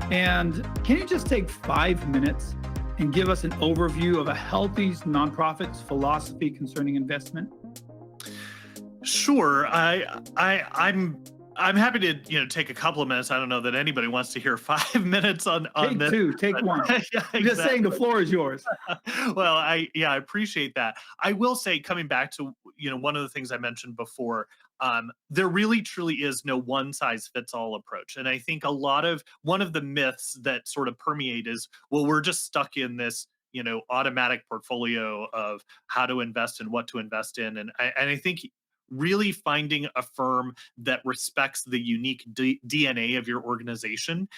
And can you just take 5 minutes and give us an overview of a healthy nonprofit's philosophy concerning investment? Sure. I'm happy to take a couple of minutes. I don't know that anybody wants to hear 5 minutes on Take this, two, take but one. yeah, I'm just saying the exactly. floor is yours. Well, I appreciate that. I will say, coming back to one of the things I mentioned before, there really truly is no one size fits all approach, and I think one of the myths that sort of permeate is, well, we're just stuck in this automatic portfolio of how to invest and what to invest in, and I think really finding a firm that respects the unique DNA of your organization.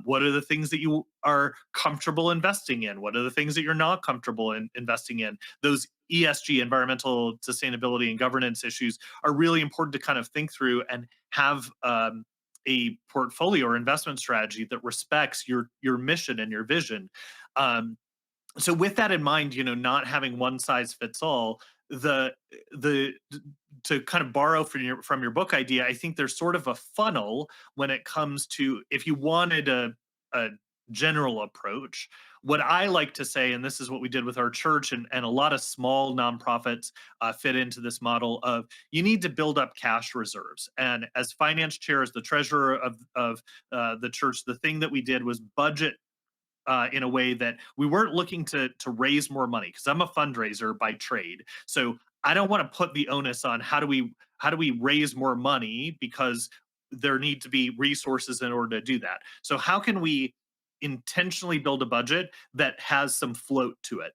What are the things that you are comfortable investing in? What are the things that you're not comfortable in investing in? Those ESG, environmental sustainability and governance issues, are really important to kind of think through and have a portfolio or investment strategy that respects your mission and your vision. Um, so with that in mind, not having one size fits all, the to kind of borrow from your book idea, I think there's sort of a funnel when it comes to, if you wanted a general approach. What I like to say, and this is what we did with our church, and a lot of small nonprofits fit into this model of, you need to build up cash reserves. And as finance chair, as the treasurer of the church, the thing that we did was budget in a way that we weren't looking to raise more money, because I'm a fundraiser by trade. So I don't want to put the onus on how do we raise more money, because there need to be resources in order to do that. So how can we intentionally build a budget that has some float to it?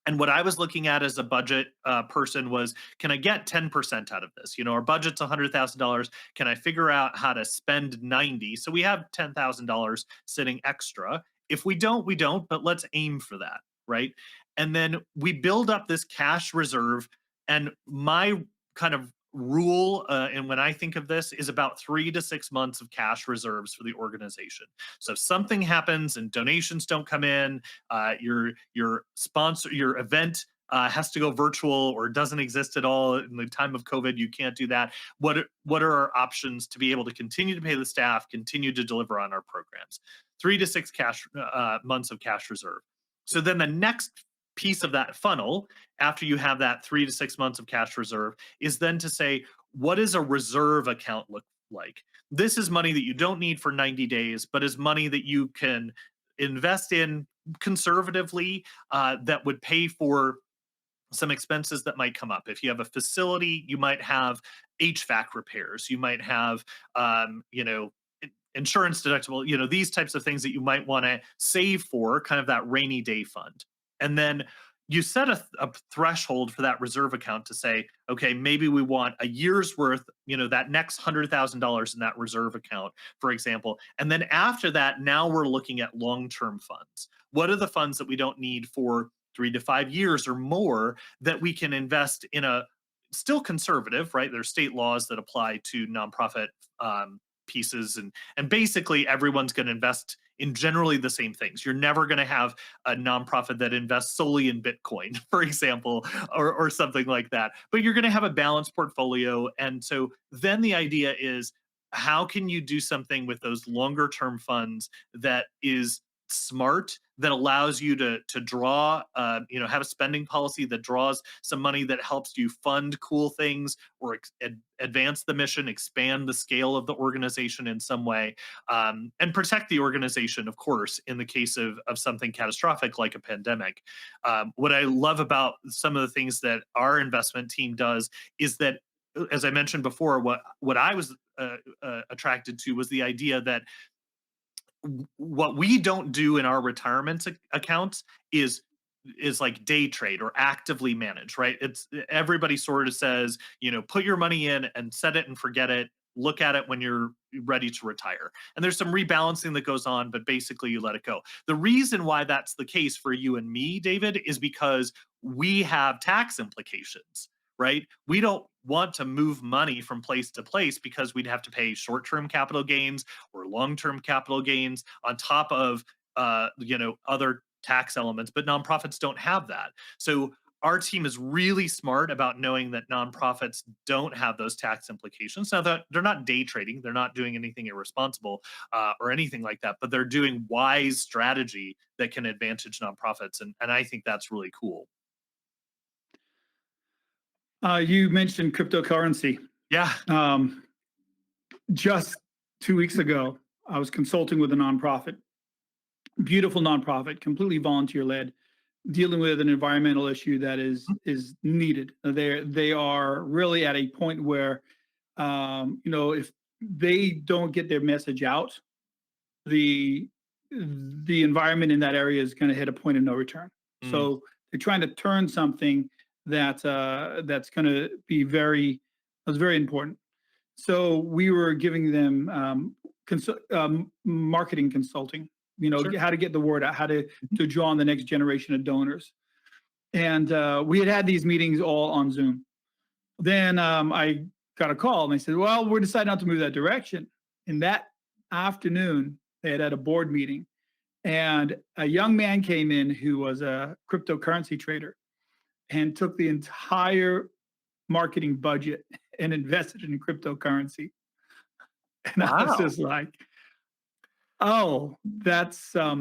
And what I was looking at as a budget person was, can I get 10% out of this? Our budget's $100,000. Can I figure out how to spend 90? So we have $10,000 sitting extra. If we don't, we don't, but let's aim for that, right? And then we build up this cash reserve. And my kind of rule, and when I think of this, is about 3 to 6 months of cash reserves for the organization. So if something happens and donations don't come in, your event has to go virtual or doesn't exist at all in the time of COVID, you can't do that. What are our options to be able to continue to pay the staff, continue to deliver on our programs? 3 to 6 months of cash reserve. So then the next piece of that funnel, after you have that 3 to 6 months of cash reserve, is then to say, what does a reserve account look like? This is money that you don't need for 90 days, but is money that you can invest in conservatively, that would pay for some expenses that might come up. If you have a facility, you might have HVAC repairs, you might have, insurance deductible, these types of things that you might want to save for, kind of that rainy day fund. And then you set a threshold for that reserve account to say, okay, maybe we want a year's worth, that next $100,000 in that reserve account, for example. And then after that, now we're looking at long-term funds. What are the funds that we don't need for 3 to 5 years or more, that we can invest in a still conservative, right? There's state laws that apply to nonprofit pieces, and basically everyone's going to invest in generally the same things. You're never going to have a nonprofit that invests solely in Bitcoin, for example, or something like that. But you're going to have a balanced portfolio. And so then the idea is, how can you do something with those longer term funds that is smart, that allows you to draw, have a spending policy that draws some money that helps you fund cool things, or advance the mission, expand the scale of the organization in some way, and protect the organization, of course, in the case of something catastrophic like a pandemic. What I love about some of the things that our investment team does is that, as I mentioned before, what I was attracted to was the idea that what we don't do in our retirement accounts is like day trade or actively manage, right? It's, everybody sort of says, put your money in and set it and forget it. Look at it when you're ready to retire. And there's some rebalancing that goes on, but basically you let it go. The reason why that's the case for you and me, David, is because we have tax implications, right? We don't want to move money from place to place, because we'd have to pay short-term capital gains or long-term capital gains on top of other tax elements, but nonprofits don't have that. So our team is really smart about knowing that nonprofits don't have those tax implications. Now, that they're not day trading, they're not doing anything irresponsible or anything like that, but they're doing wise strategy that can advantage nonprofits, and I think that's really cool. You mentioned cryptocurrency. Yeah. Um, just 2 weeks ago, I was consulting with a nonprofit, beautiful nonprofit, completely volunteer led, dealing with an environmental issue that is needed. They are really at a point where, if they don't get their message out, the the environment in that area is going to hit a point of no return. Mm, So they're trying to turn something that's going to be that's very important. So we were giving them marketing consulting. sure. How to get the word out, how to Mhm. to draw on the next generation of donors. And we had these meetings all on Zoom. Then I got a call and they said, "Well, we're deciding not to move that direction." And that afternoon, they had a board meeting, and a young man came in who was a cryptocurrency trader and took the entire marketing budget and invested in cryptocurrency. And I was Wow. just like, "Oh, that's they're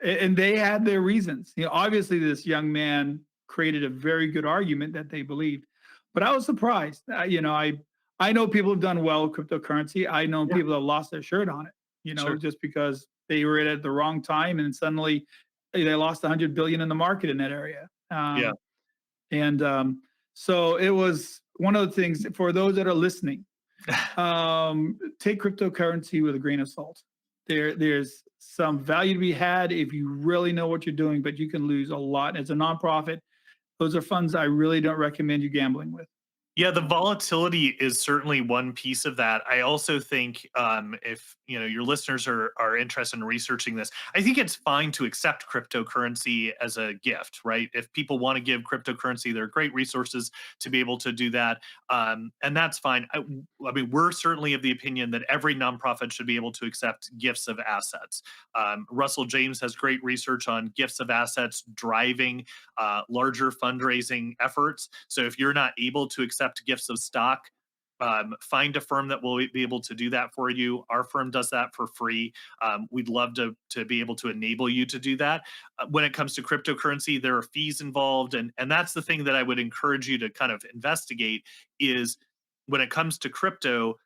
and they had their reasons. Obviously this young man created a very good argument that they believed, but I was surprised. I know people have done well with cryptocurrency. I know Yeah, people have lost their shirt on it. sure. Just because they were in it at the wrong time and suddenly they lost 100 billion in the market in that area. Yeah. And So it was one of the things for those that are listening. Take cryptocurrency with a grain of salt. There's some value to be had if you really know what you're doing, but you can lose a lot. As a nonprofit, those are funds I really don't recommend you gambling with. Yeah, the Um, volatility is certainly one piece of that. I also think if your listeners are interested in researching this, I think it's fine to accept cryptocurrency as a gift, right? If people want to give cryptocurrency, there are great resources to be able to do that, and that's fine. I mean, we're certainly of the opinion that every nonprofit should be able to accept gifts of assets. Russell James has great research on gifts of assets driving larger fundraising efforts. So if you're not able to accept gifts of stock, find a firm that will be able to do that for you. Our firm does that for free. We'd love to be able to enable you to do that. When it comes to cryptocurrency, there are fees involved, and that's the thing that I would encourage you to kind of investigate is when it comes to crypto,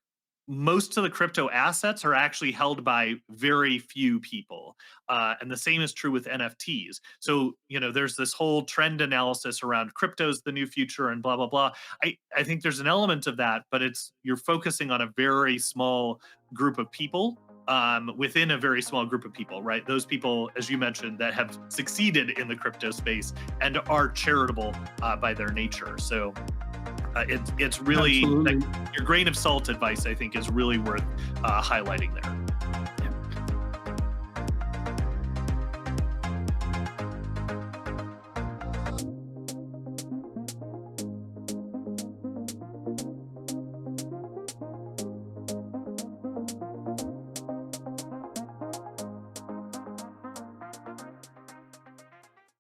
most of the crypto assets are actually held by very few people. And the same is true with NFTs. So, there's this whole trend analysis around crypto's the new future and blah, blah, blah. I think there's an element of that, but you're focusing on a very small group of people within a very small group of people, right? Those people, as you mentioned, that have succeeded in the crypto space and are charitable by their nature. So, it's really like Absolutely. your grain of salt advice, I think, is really worth highlighting there.